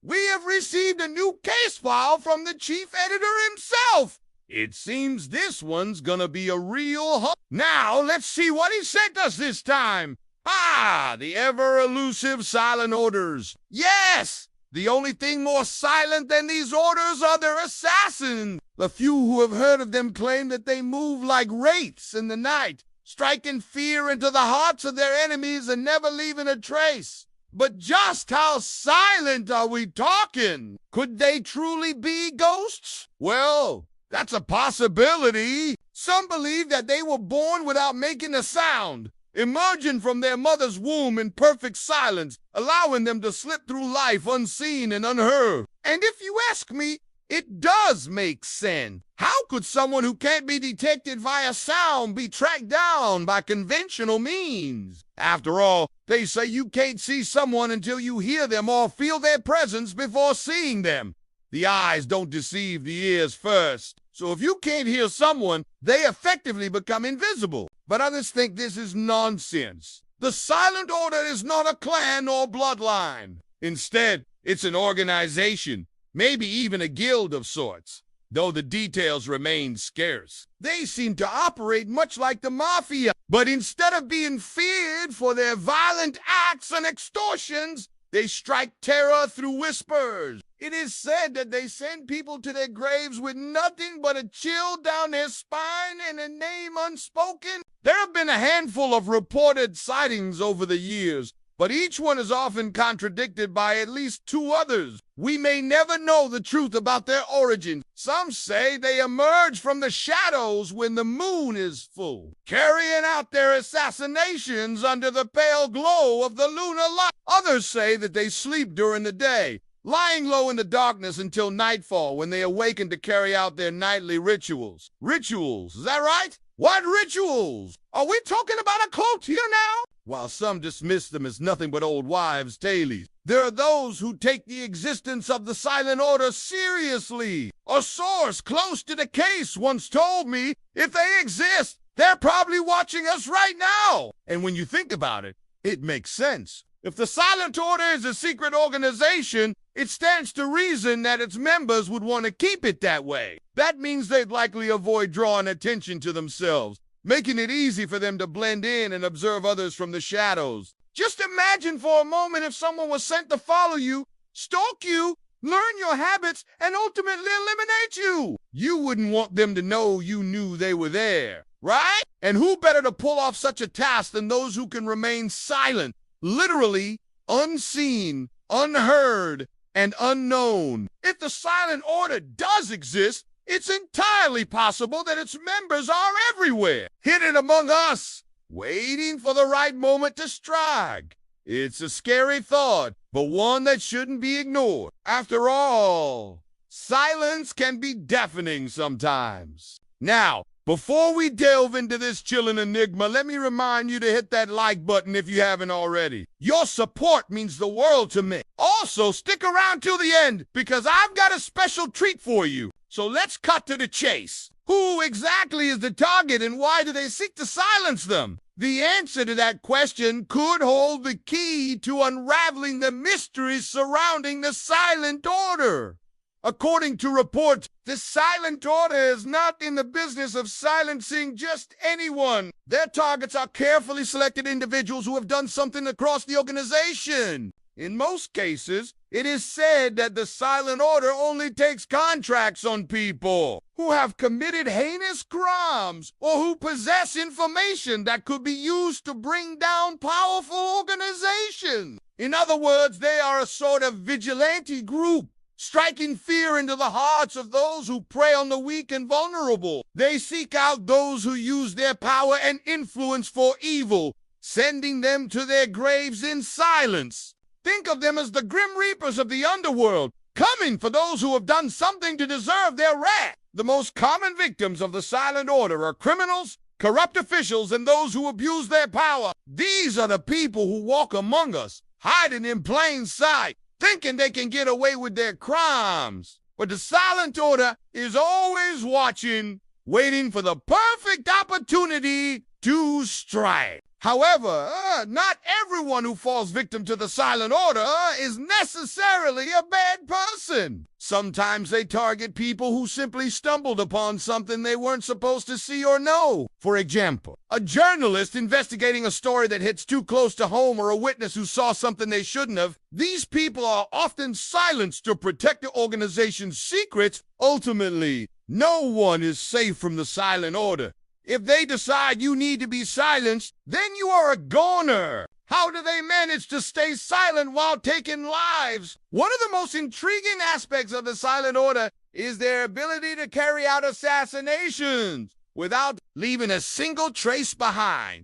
We have received a new case file from the chief editor himself. It seems this one's gonna be a real Now, let's see what he sent us this time. The ever-elusive silent orders. Yes! The only thing more silent than these orders are their assassins. The few who have heard of them claim that they move like wraiths in the night, striking fear into the hearts of their enemies and never leaving a trace. But just how silent are we talking? Could they truly be ghosts? Well, that's a possibility. Some believe that they were born without making a sound, emerging from their mother's womb in perfect silence, allowing them to slip through life unseen and unheard. And if you ask me, it does make sense. How could someone who can't be detected via sound be tracked down by conventional means? After all, they say you can't see someone until you hear them or feel their presence before seeing them. The eyes don't deceive the ears first. So if you can't hear someone, they effectively become invisible. But others think this is nonsense. The Silent Order is not a clan or bloodline. Instead, it's an organization, maybe even a guild of sorts, though the details remain scarce. They seem to operate much like the Mafia, but instead of being feared for their violent acts and extortions, they strike terror through whispers. It is said that they send people to their graves with nothing but a chill down their spine and a name unspoken. There have been a handful of reported sightings over the years, but each one is often contradicted by at least two others. We may never know the truth about their origin. Some say they emerge from the shadows when the moon is full, carrying out their assassinations under the pale glow of the lunar light. Others say that they sleep during the day, lying low in the darkness until nightfall when they awaken to carry out their nightly rituals. Rituals, is that right? What rituals? Are we talking about a cult here now? While some dismiss them as nothing but old wives' tales, there are those who take the existence of the Silent Order seriously. A source close to the case once told me if they exist, they're probably watching us right now. And when you think about it, it makes sense. If the Silent Order is a secret organization, it stands to reason that its members would want to keep it that way. That means they'd likely avoid drawing attention to themselves, making it easy for them to blend in and observe others from the shadows. Just imagine for a moment if someone was sent to follow you, stalk you, learn your habits, and ultimately eliminate you. You wouldn't want them to know you knew they were there, right? And who better to pull off such a task than those who can remain silent, literally unseen, unheard, and unknown? If the Silent Order does exist, it's entirely possible that its members are everywhere, hidden among us, waiting for the right moment to strike. It's a scary thought, but one that shouldn't be ignored. After all, silence can be deafening sometimes. Now, before we delve into this chilling enigma, let me remind you to hit that like button if you haven't already. Your support means the world to me. Also, stick around till the end, because I've got a special treat for you. So let's cut to the chase. Who exactly is the target and why do they seek to silence them? The answer to that question could hold the key to unraveling the mysteries surrounding the Silent Order. According to reports, the Silent Order is not in the business of silencing just anyone. Their targets are carefully selected individuals who have done something across the organization. In most cases, it is said that the Silent Order only takes contracts on people who have committed heinous crimes or who possess information that could be used to bring down powerful organizations. In other words, they are a sort of vigilante group, striking fear into the hearts of those who prey on the weak and vulnerable. They seek out those who use their power and influence for evil, sending them to their graves in silence. Think of them as the Grim Reapers of the Underworld, coming for those who have done something to deserve their wrath. The most common victims of the Silent Order are criminals, corrupt officials, and those who abuse their power. These are the people who walk among us, hiding in plain sight, thinking they can get away with their crimes. But the Silent Order is always watching, waiting for the perfect opportunity to strike. However, not everyone who falls victim to the silent order is necessarily a bad person. Sometimes they target people who simply stumbled upon something they weren't supposed to see or know. For example, a journalist investigating a story that hits too close to home or a witness who saw something they shouldn't have. These people are often silenced to protect the organization's secrets. Ultimately, no one is safe from the silent order. If they decide you need to be silenced, then you are a goner. How do they manage to stay silent while taking lives? One of the most intriguing aspects of the silent order is their ability to carry out assassinations without leaving a single trace behind.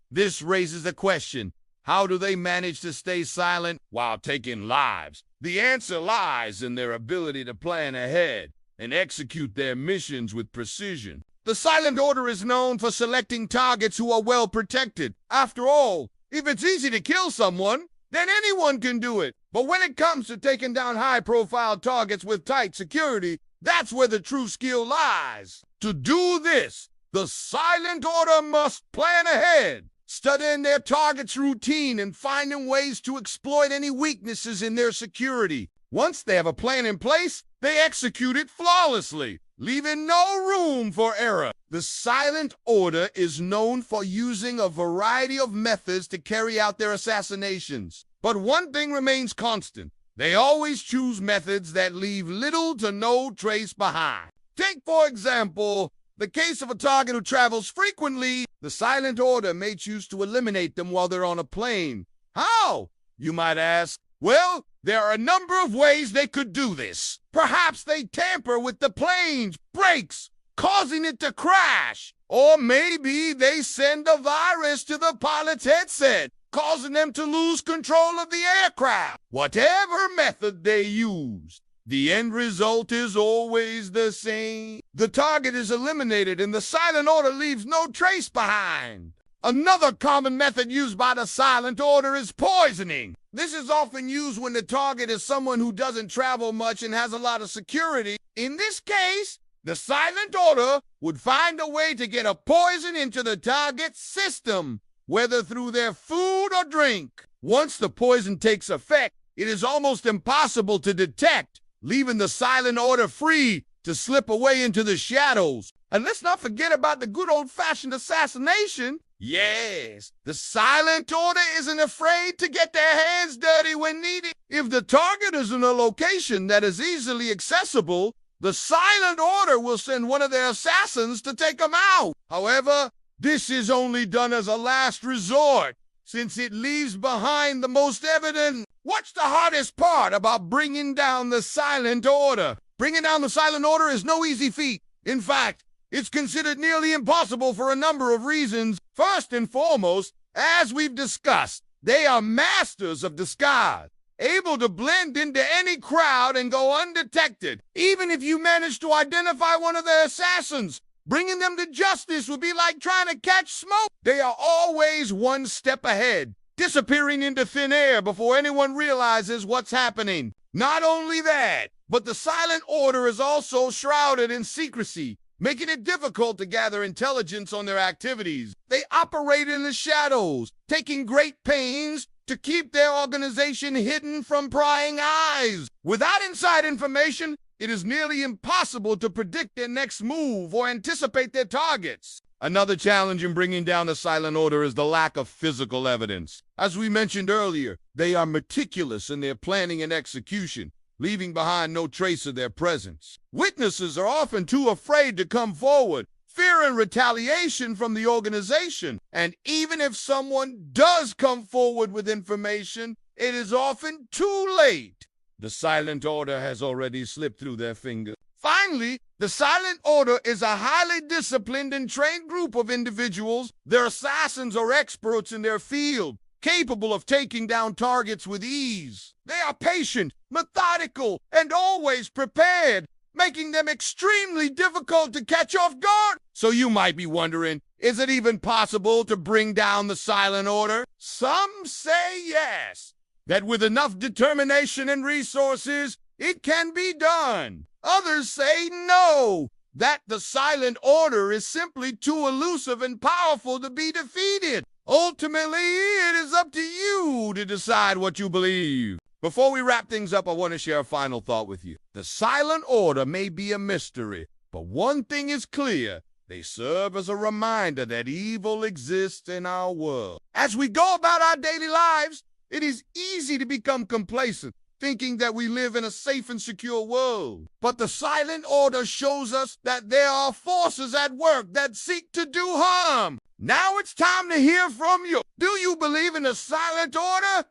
This raises the question, how do they manage to stay silent while taking lives? The answer lies in their ability to plan ahead and execute their missions with precision. The silent order is known for selecting targets who are well protected. After all, if it's easy to kill someone, then anyone can do it. But when it comes to taking down high-profile targets with tight security, that's where the true skill lies. To do this, the silent order must plan ahead, studying their target's routine and finding ways to exploit any weaknesses in their security. Once they have a plan in place, they execute it flawlessly, leaving no room for error. The silent order is known for using a variety of methods to carry out their assassinations. But one thing remains constant. They always choose methods that leave little to no trace behind. Take, for example, the case of a target who travels frequently. The silent order may choose to eliminate them while they're on a plane. How? You might ask. Well, there are a number of ways they could do this. Perhaps they tamper with the plane's brakes, causing it to crash. Or maybe they send a virus to the pilot's headset, causing them to lose control of the aircraft. Whatever method they use, the end result is always the same. The target is eliminated and the silent order leaves no trace behind. Another common method used by the silent order is poisoning. This is often used when the target is someone who doesn't travel much and has a lot of security. In this case, the silent order would find a way to get a poison into the target's system, whether through their food or drink. Once the poison takes effect, it is almost impossible to detect, leaving the silent order free to slip away into the shadows. And let's not forget about the good old-fashioned assassination. Yes, the silent order isn't afraid to get their hands dirty when needed. If the target is in a location that is easily accessible, the silent order will send one of their assassins to take them out. However, this is only done as a last resort, since it leaves behind the most evident. What's the hardest part about bringing down the silent order? Bringing down the silent order is no easy feat. In fact, it's considered nearly impossible for a number of reasons. First and foremost, as we've discussed, they are masters of disguise, able to blend into any crowd and go undetected. Even if you manage to identify one of their assassins, bringing them to justice would be like trying to catch smoke. They are always one step ahead, disappearing into thin air before anyone realizes what's happening. Not only that, but the silent order is also shrouded in secrecy, making it difficult to gather intelligence on their activities. They operate in the shadows, taking great pains to keep their organization hidden from prying eyes. Without inside information, it is nearly impossible to predict their next move or anticipate their targets. Another challenge in bringing down the silent order is the lack of physical evidence. As we mentioned earlier, they are meticulous in their planning and execution, leaving behind no trace of their presence. Witnesses are often too afraid to come forward, fearing retaliation from the organization. And even if someone does come forward with information, it is often too late. The silent order has already slipped through their fingers. Finally, the silent order is a highly disciplined and trained group of individuals. Their assassins are experts in their field, capable of taking down targets with ease. They are patient, methodical, and always prepared, making them extremely difficult to catch off guard. So you might be wondering, is it even possible to bring down the silent order? Some say yes, that with enough determination and resources, it can be done. Others say no, that the silent order is simply too elusive and powerful to be defeated. Ultimately, it is up to you to decide what you believe. Before we wrap things up, I want to share a final thought with you. The Silent Order may be a mystery, but one thing is clear. They serve as a reminder that evil exists in our world. As we go about our daily lives, it is easy to become complacent, thinking that we live in a safe and secure world. But the Silent Order shows us that there are forces at work that seek to do harm. Now it's time to hear from you. Do you believe in the Silent Order?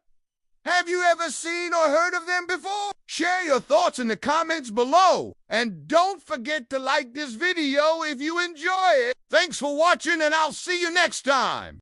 Have you ever seen or heard of them before? Share your thoughts in the comments below. And don't forget to like this video if you enjoy it. Thanks for watching, and I'll see you next time.